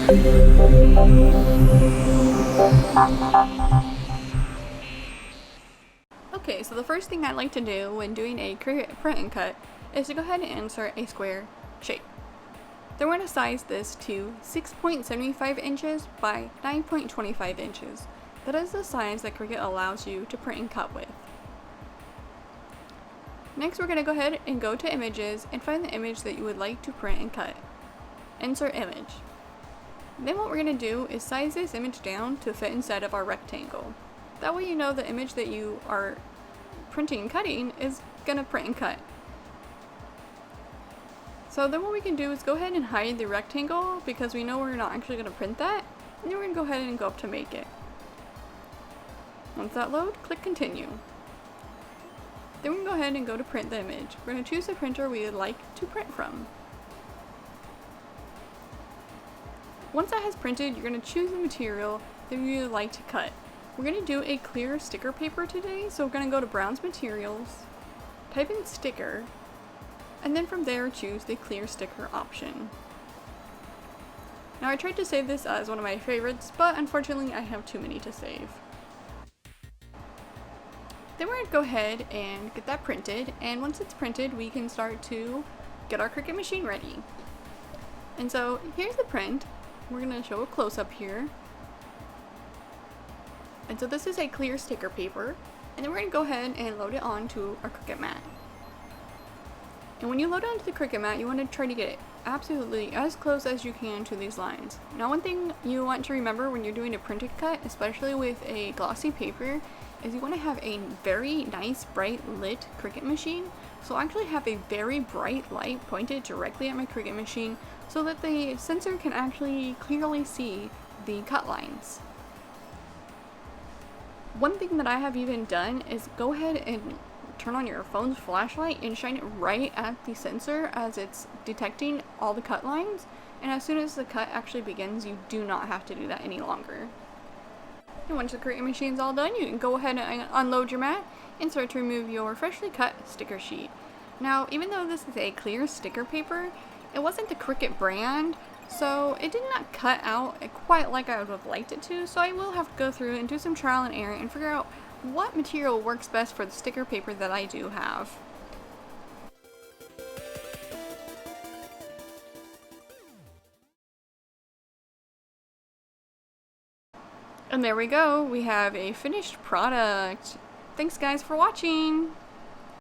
Okay, so the first thing I like to do when doing a print and cut is to go ahead and insert a square shape. Then we're going to size this to 6.75 inches by 9.25 inches. That is the size that Cricut allows you to print and cut with. Next, we're going to go ahead and go to images and find the image that you would like to print and cut. Insert image. Then what we're going to do is size this image down to fit inside of our rectangle. That way you know the image that you are printing and cutting is going to print and cut. So then what we can do is go ahead and hide the rectangle because we know we're not actually going to print that. And then we're going to go ahead and go up to make it. Once that loads, click continue. Then we can go ahead and go to print the image. We're going to choose the printer we would like to print from. Once that has printed, you're going to choose the material that you would like to cut. We're going to do a clear sticker paper today, so we're going to go to Browns Materials, type in sticker, and then from there choose the clear sticker option. Now I tried to save this as one of my favorites, but unfortunately I have too many to save. Then we're going to go ahead and get that printed, and once it's printed we can start to get our Cricut machine ready. And so here's the print. We're going to show a close-up here. And so this is a clear sticker paper, and then we're going to go ahead and load it onto our Cricut mat. And when you load onto the Cricut mat, you want to try to get it absolutely as close as you can to these lines. Now one thing you want to remember when you're doing a printed cut, especially with a glossy paper, is you want to have a very nice bright lit Cricut machine. So I actually have a very bright light pointed directly at my Cricut machine so that the sensor can actually clearly see the cut lines. One thing that I have even done is go ahead and turn on your phone's flashlight and shine it right at the sensor as it's detecting all the cut lines, and as soon as the cut actually begins, you do not have to do that any longer. And once the Cricut machine's all done, you can go ahead and unload your mat and start to remove your freshly cut sticker sheet. Now, even though this is a clear sticker paper, it wasn't the Cricut brand, so it did not cut out quite like I would have liked it to, so I will have to go through and do some trial and error and figure out what material works best for the sticker paper that I do have. And there we go, we have a finished product. Thanks guys for watching!